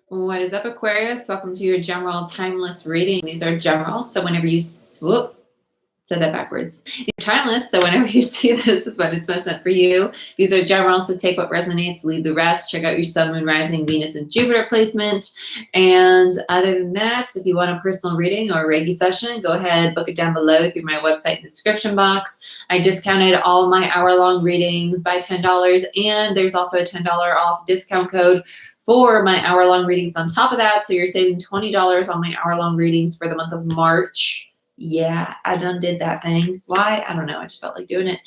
What is up, Aquarius? Welcome to your general timeless reading. These are generals, so whenever you swoop, said that backwards. These are timeless, so whenever you see this is when it's most meant for you. These are generals, so take what resonates, leave the rest. Check out your sun, moon, rising, Venus, and Jupiter placement. And other than that, if you want a personal reading or a Reiki session, go ahead, book it down below through my website in the description box. I discounted all my hour-long readings by $10, and there's also a $10 off discount code for my hour-long readings on top of that. So you're saving $20 on my hour-long readings for the month of March. Yeah, I done did that thing. Why? I don't know. I just felt like doing it.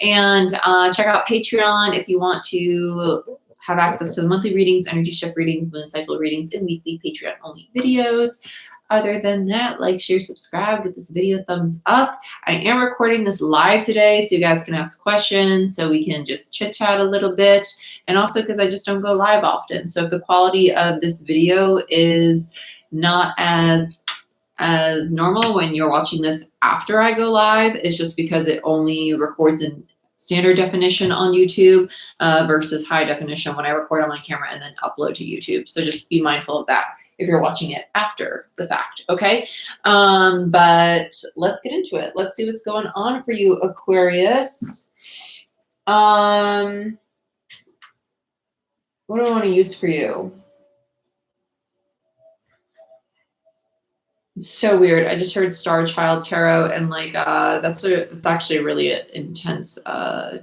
And check out Patreon if you want to have access to the monthly readings, energy shift readings, moon cycle readings, and weekly Patreon-only videos. Other than that, like, share, subscribe, give this video a thumbs up. I am recording this live today so you guys can ask questions, so we can just chit chat a little bit. And also because I just don't go live often. So if the quality of this video is not as normal when you're watching this after I go live, it's just because it only records in standard definition on YouTube versus high definition when I record on my camera and then upload to YouTube. So just be mindful of that if you're watching it after the fact, okay? But let's get into it. Let's see what's going on for you, Aquarius. What do I want to use for you? It's so weird. I just heard Star Child Tarot, and like that's actually a really intense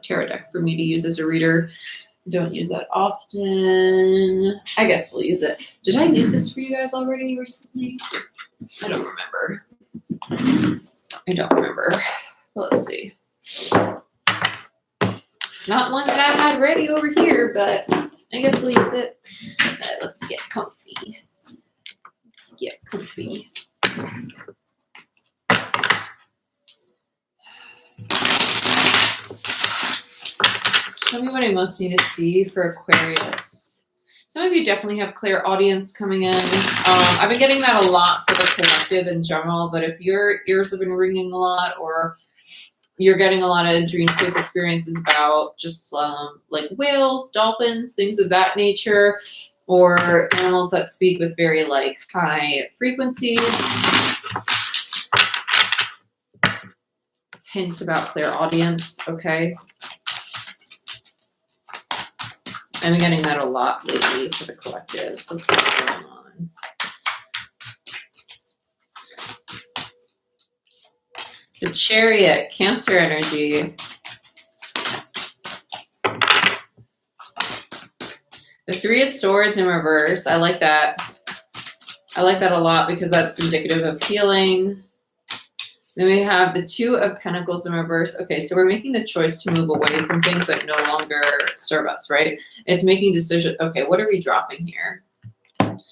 tarot deck for me to use as a reader. I don't use that often. I guess we'll use it. Did I use this for you guys already recently? I don't remember. Well, let's see. It's not one that I had ready over here, but I guess we'll use it. Let's get comfy. Show me what I most need to see for Aquarius. Some of you definitely have clear audience coming in. I've been getting that a lot for the collective in general, but if your ears have been ringing a lot, or you're getting a lot of dream space experiences about just like whales, dolphins, things of that nature, or animals that speak with very like high frequencies, it's hints about clear audience, okay? I'm getting that a lot lately for the collective, so let's see what's going on. The Chariot, Cancer energy. The Three of Swords in reverse. I like that. I like that a lot because that's indicative of healing. Then we have the Two of Pentacles in reverse. Okay, so we're making the choice to move away from things that no longer serve us, right? It's making decisions. Okay, what are we dropping here?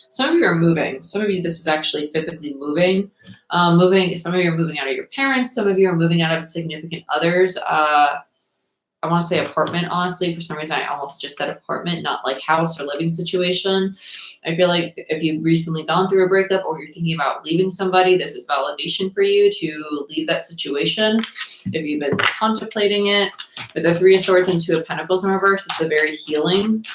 Some of you are moving. Some of you, this is actually physically moving. Some of you are moving out of your parents. Some of you are moving out of significant others. I want to say apartment, honestly. For some reason, I almost just said apartment, not like house or living situation. I feel like if you've recently gone through a breakup or you're thinking about leaving somebody, this is validation for you to leave that situation. If you've been contemplating it, with the Three of Swords and Two of Pentacles in reverse, it's a very healing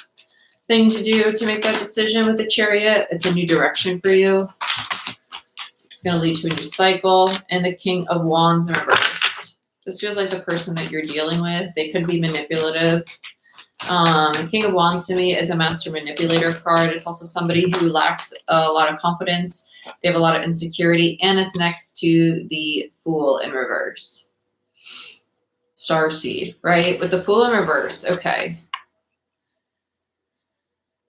thing to do to make that decision with the Chariot. It's a new direction for you. It's going to lead to a new cycle. And the King of Wands in reverse. This feels like the person that you're dealing with. They could be manipulative. King of Wands to me is a master manipulator card. It's also somebody who lacks a lot of confidence. They have a lot of insecurity. And it's next to the Fool in reverse. Starseed, right? With the Fool in reverse. Okay.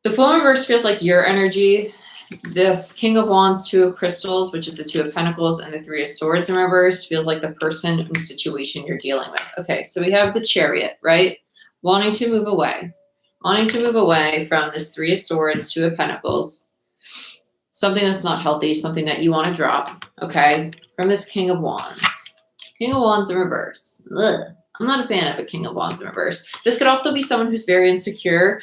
The Fool in reverse feels like your energy. This King of Wands, Two of Crystals, which is the Two of Pentacles, and the Three of Swords in reverse feels like the person and situation you're dealing with. Okay, so we have the Chariot, right? Wanting to move away from this Three of Swords, Two of Pentacles, something that's not healthy, something that you want to drop, okay? From this King of Wands. King of Wands in reverse. Ugh. I'm not a fan of a King of Wands in reverse. This could also be someone who's very insecure.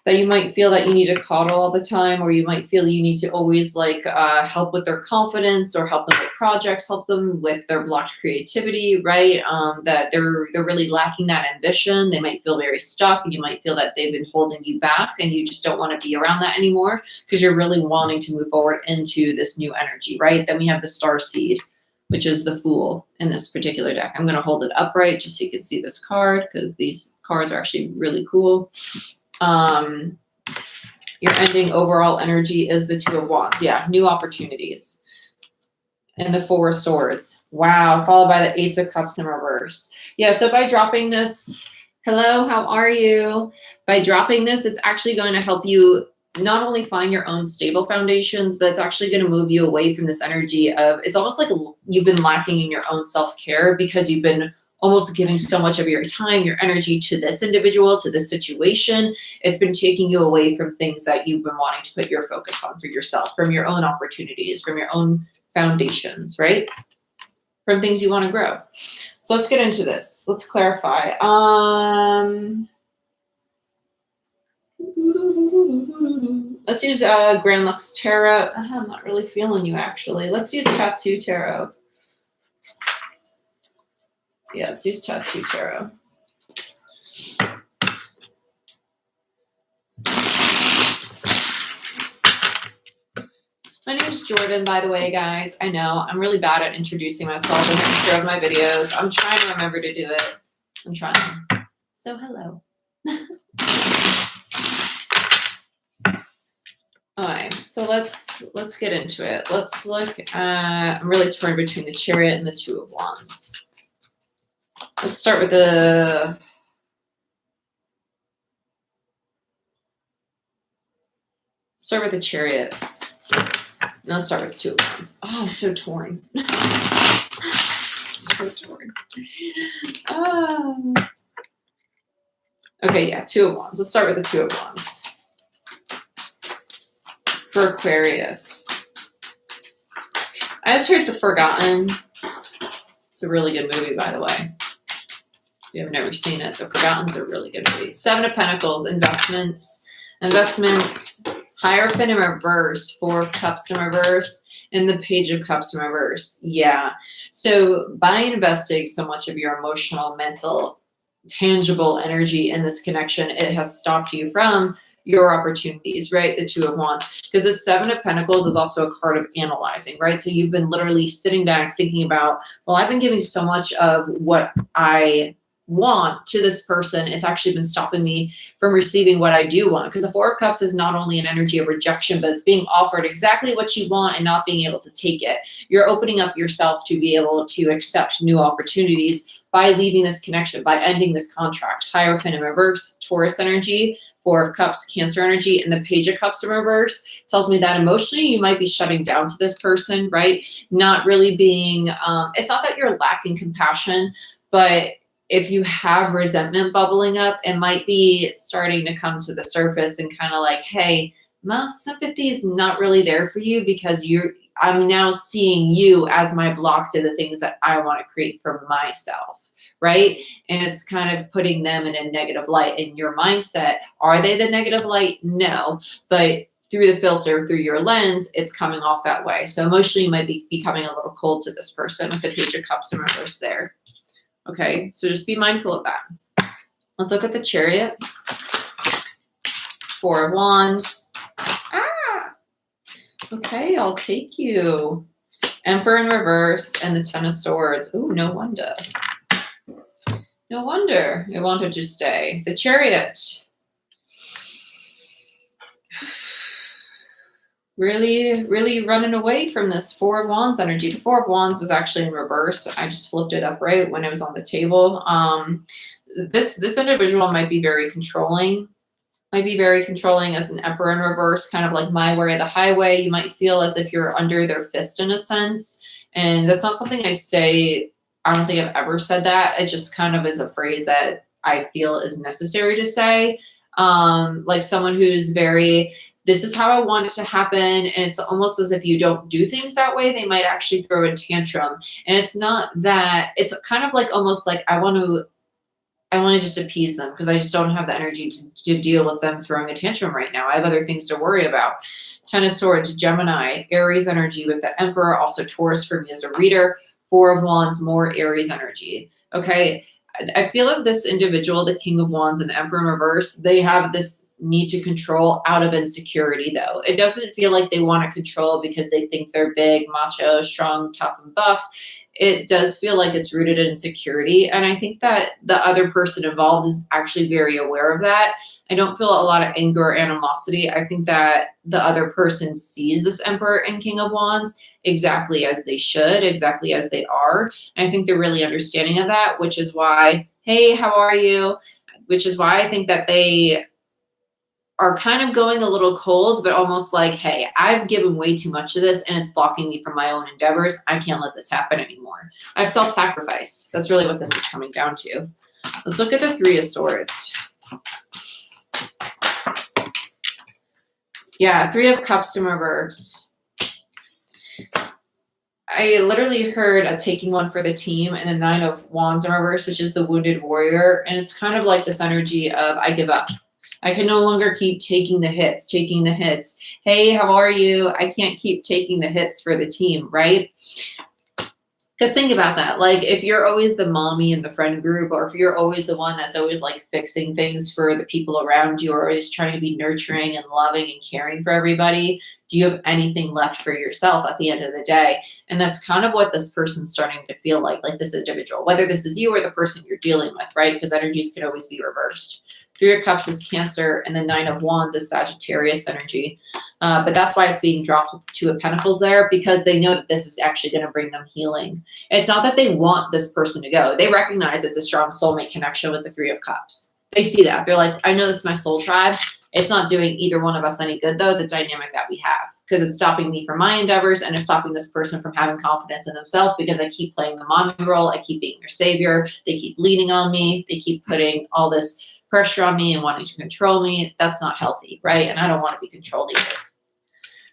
that you might feel that you need to coddle all the time, or you might feel you need to always like help with their confidence, or help them with projects, help them with their blocked creativity, right? That they're really lacking that ambition. They might feel very stuck, and you might feel that they've been holding you back, and you just don't want to be around that anymore because you're really wanting to move forward into this new energy, right? Then we have the Starseed, which is the Fool in this particular deck. I'm going to hold it upright just so you can see this card, because these cards are actually really cool. Your ending overall energy is the Two of Wands. Yeah, new opportunities. And the Four of Swords. Wow, followed by the Ace of Cups in reverse. Yeah, so by dropping this, hello, how are you? By dropping this, it's actually going to help you not only find your own stable foundations, but it's actually going to move you away from this energy of, it's almost like you've been lacking in your own self-care because you've been almost giving so much of your time, your energy to this individual, to this situation. It's been taking you away from things that you've been wanting to put your focus on for yourself, from your own opportunities, from your own foundations, right? From things you want to grow. So let's get into this. Let's clarify. Let's use Grand Lux Tarot. I'm not really feeling you, actually. Let's use Tattoo Tarot. Yeah, let's use Tattoo Tarot. My name's Jordan, by the way, guys. I know I'm really bad at introducing myself in the intro of my videos. I'm trying to remember to do it. I'm trying. So hello. All right, so let's get into it. Let's look at, I'm really torn between the Chariot and the Two of Wands. Let's start with the Chariot. No, let's start with the Two of Wands. Oh, I'm so torn. So torn. Okay, yeah, Two of Wands. Let's start with the Two of Wands. For Aquarius. I just heard The Forgotten. It's a really good movie, by the way. If you have never seen it, The Forgotten's a really good movie. Seven of Pentacles, investments, Hierophant in reverse, Four of Cups in reverse, and the Page of Cups in reverse. Yeah. So by investing so much of your emotional, mental, tangible energy in this connection, it has stopped you from your opportunities, right? The Two of Wands. Because the Seven of Pentacles is also a card of analyzing, right? So you've been literally sitting back thinking about, well, I've been giving so much of what I want to this person. It's actually been stopping me from receiving what I do want. Because the Four of Cups is not only an energy of rejection, but it's being offered exactly what you want and not being able to take it. You're opening up yourself to be able to accept new opportunities by leaving this connection, by ending this contract. Hierophant in reverse, Taurus energy, Four of Cups, Cancer energy, and the Page of Cups in reverse tells me that emotionally you might be shutting down to this person, right? Not really being, it's not that you're lacking compassion, but if you have resentment bubbling up, it might be starting to come to the surface and kind of like, hey, my sympathy is not really there for you because I'm now seeing you as my block to the things that I want to create for myself. Right? And it's kind of putting them in a negative light in your mindset. Are they the negative light? No. But through the filter, through your lens, it's coming off that way. So emotionally, you might be becoming a little cold to this person with the Page of Cups in reverse there. Okay, so just be mindful of that. Let's look at the Chariot. Four of Wands. Okay, I'll take you. Emperor in reverse and the Ten of Swords. Ooh, no wonder. No wonder it wanted to stay. The Chariot. Really, really running away from this Four of Wands energy. The Four of Wands was actually in reverse. I just flipped it upright when it was on the table. This individual might be very controlling. Might be very controlling as an Emperor in reverse, kind of like my way or the highway. You might feel as if you're under their fist in a sense. And that's not something I say. I don't think I've ever said that. It just kind of is a phrase that I feel is necessary to say. Like someone who's very, this is how I want it to happen. And it's almost as if you don't do things that way, they might actually throw a tantrum. And it's not that, it's kind of like almost like I want to I want to just appease them because I just don't have the energy to deal with them throwing a tantrum right now. I have other things to worry about. 10 of Swords, Gemini, Aries energy with the Emperor, also Taurus for me as a reader. 4 of Wands, more Aries energy. Okay. I feel like this individual, the King of Wands and the Emperor in reverse, they have this need to control out of insecurity, though. It doesn't feel like they want to control because they think they're big, macho, strong, tough, and buff. It does feel like it's rooted in insecurity. And I think that the other person involved is actually very aware of that. I don't feel a lot of anger or animosity. I think that the other person sees this Emperor and King of Wands exactly as they should, exactly as they are. And I think they're really understanding of that, which is why, hey, how are you? Which is why I think that they are kind of going a little cold, but almost like, hey, I've given way too much of this and it's blocking me from my own endeavors. I can't let this happen anymore. I've self-sacrificed. That's really what this is coming down to. Let's look at the 3 of Swords. Yeah, 3 of Cups in reverse. I literally heard a taking one for the team and the 9 of Wands in reverse, which is the wounded warrior. And it's kind of like this energy of I give up. I can no longer keep taking the hits. Hey, how are you? I can't keep taking the hits for the team, right? Because think about that. Like if you're always the mommy in the friend group, or if you're always the one that's always like fixing things for the people around you, or always trying to be nurturing and loving and caring for everybody, do you have anything left for yourself at the end of the day? And that's kind of what this person's starting to feel like this individual, whether this is you or the person you're dealing with, right? Because energies can always be reversed. 3 of Cups is Cancer, and the 9 of Wands is Sagittarius energy. But that's why it's being dropped 2 of Pentacles there, because they know that this is actually going to bring them healing. It's not that they want this person to go. They recognize it's a strong soulmate connection with the 3 of Cups. They see that. They're like, I know this is my soul tribe. It's not doing either one of us any good, though, the dynamic that we have, because it's stopping me from my endeavors and it's stopping this person from having confidence in themselves because I keep playing the mommy role. I keep being their savior. They keep leaning on me. They keep putting all this pressure on me and wanting to control me. That's not healthy, right? And I don't want to be controlled either,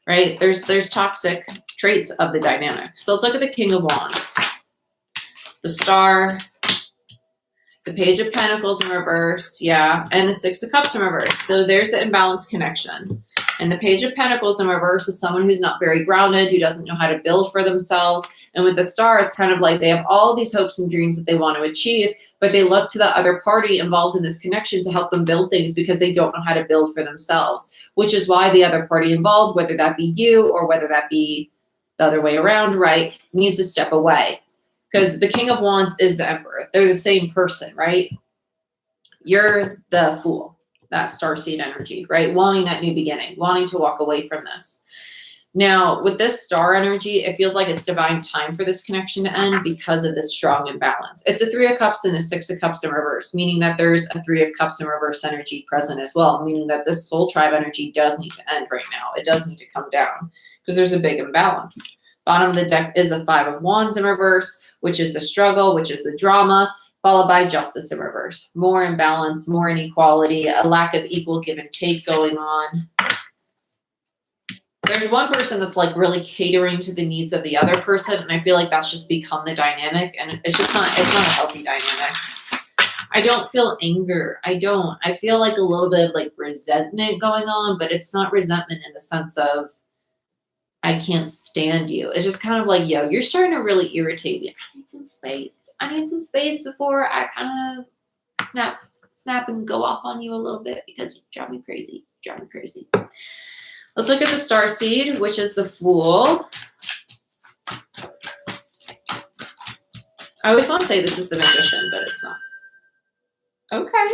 right? There's toxic traits of the dynamic. So let's look at the King of Wands, the Star, the Page of Pentacles in reverse, yeah, and the 6 of Cups in reverse. So there's the imbalanced connection. And the Page of Pentacles in reverse is someone who's not very grounded, who doesn't know how to build for themselves. And with the Star, it's kind of like they have all these hopes and dreams that they want to achieve, but they look to the other party involved in this connection to help them build things because they don't know how to build for themselves, which is why the other party involved, whether that be you or whether that be the other way around, right, needs to step away. Because the King of Wands is the Emperor. They're the same person, right? You're the Fool, that Starseed energy, right? Wanting that new beginning, wanting to walk away from this. Now, with this Star energy, it feels like it's divine time for this connection to end because of this strong imbalance. It's a 3 of Cups and a 6 of Cups in reverse, meaning that there's a 3 of Cups in reverse energy present as well, meaning that this soul tribe energy does need to end right now. It does need to come down because there's a big imbalance. Bottom of the deck is a 5 of Wands in reverse, which is the struggle, which is the drama, followed by Justice in reverse. More imbalance, more inequality, a lack of equal give and take going on. There's one person that's like really catering to the needs of the other person, and I feel like that's just become the dynamic, and it's not a healthy dynamic. I don't feel anger. I feel like a little bit of like resentment going on, but it's not resentment in the sense of I can't stand you. It's just kind of like, yo, you're starting to really irritate me. I need some space. I need some space before I kind of snap and go off on you a little bit because you drive me crazy. Let's look at the Starseed, which is the Fool. I always want to say this is the Magician, but it's not. Okay.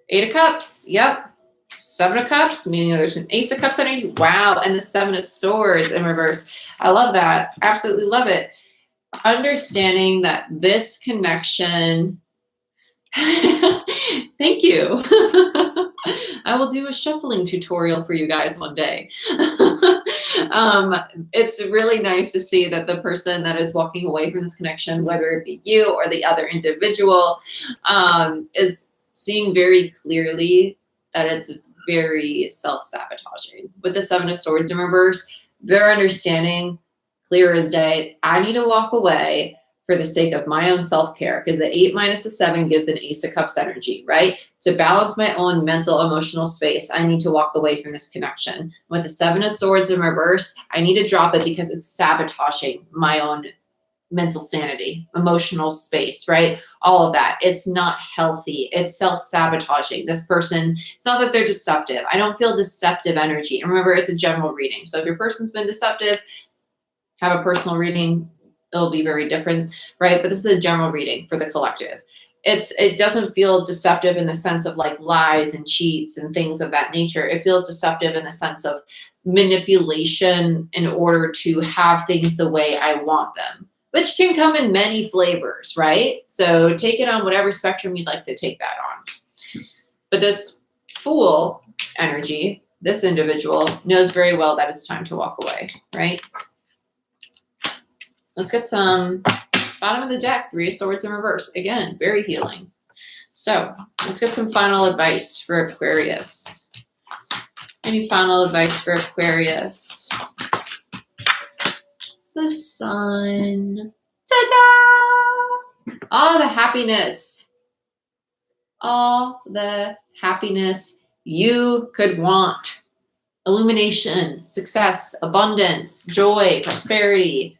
8 of Cups. Yep. 7 of Cups, meaning there's an Ace of Cups energy. Wow. And the 7 of Swords in reverse. I love that. Absolutely love it. Understanding that this connection. Thank you. I will do a shuffling tutorial for you guys one day. It's really nice to see that the person that is walking away from this connection, whether it be you or the other individual, is seeing very clearly that it's very self-sabotaging. With the 7 of Swords in reverse, they're understanding clear as day, I need to walk away for the sake of my own self-care, because the 8 minus the 7 gives an Ace of Cups energy, right? To balance my own mental, emotional space, I need to walk away from this connection. With the 7 of Swords in reverse, I need to drop it because it's sabotaging my own mental sanity, emotional space, right? All of that. It's not healthy. It's self-sabotaging. This person, it's not that they're deceptive. I don't feel deceptive energy. And remember, it's a general reading. So if your person's been deceptive, have a personal reading, it'll be very different, right? But this is a general reading for the collective. It doesn't feel deceptive in the sense of like lies and cheats and things of that nature. It feels deceptive in the sense of manipulation in order to have things the way I want them, which can come in many flavors, right? So take it on whatever spectrum you'd like to take that on. But this Fool energy, this individual knows very well that it's time to walk away, right? Let's get some bottom of the deck, 3 of Swords in reverse. Again, very healing. So let's get some final advice for Aquarius. Any final advice for Aquarius? The Sun. Ta-da! All the happiness. All the happiness you could want. Illumination, success, abundance, joy, prosperity.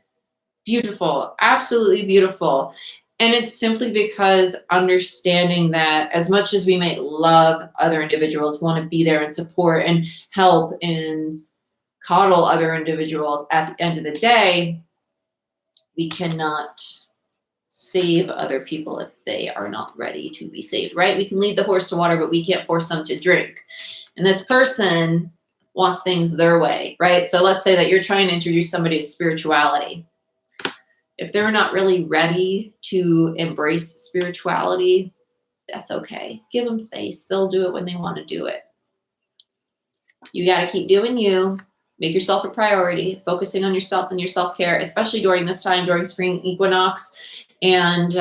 Beautiful, absolutely beautiful. And it's simply because understanding that as much as we might love other individuals, want to be there and support and help and coddle other individuals, at the end of the day, we cannot save other people if they are not ready to be saved, right? We can lead the horse to water, but we can't force them to drink. And this person wants things their way, right? So let's say that you're trying to introduce somebody to spirituality. If they're not really ready to embrace spirituality, that's okay. Give them space. They'll do it when they want to do it. You got to keep doing you. Make yourself a priority, focusing on yourself and your self-care, especially during this time, during spring equinox and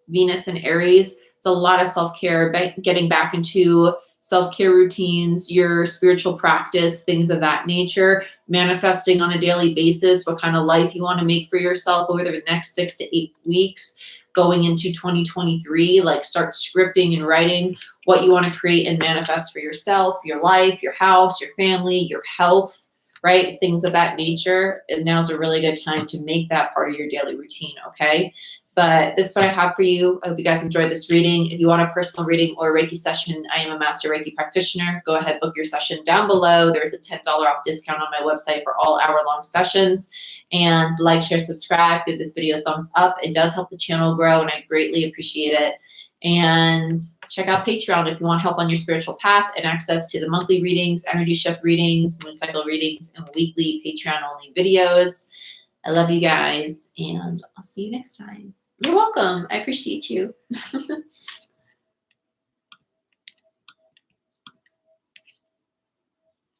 Venus and Aries. It's a lot of self-care, getting back into self-care routines, your spiritual practice, things of that nature, manifesting on a daily basis what kind of life you want to make for yourself over the next 6 to 8 weeks going into 2023. Like start scripting and writing what you want to create and manifest for yourself, your life, your house, your family, your health, right? Things of that nature. And now's a really good time to make that part of your daily routine, okay? But this is what I have for you. I hope you guys enjoyed this reading. If you want a personal reading or a Reiki session, I am a master Reiki practitioner. Go ahead, book your session down below. There's a $10 off discount on my website for all hour-long sessions. And like, share, subscribe, give this video a thumbs up. It does help the channel grow, and I greatly appreciate it. And check out Patreon if you want help on your spiritual path and access to the monthly readings, energy shift readings, moon cycle readings, and weekly Patreon-only videos. I love you guys, and I'll see you next time. You're welcome. I appreciate you.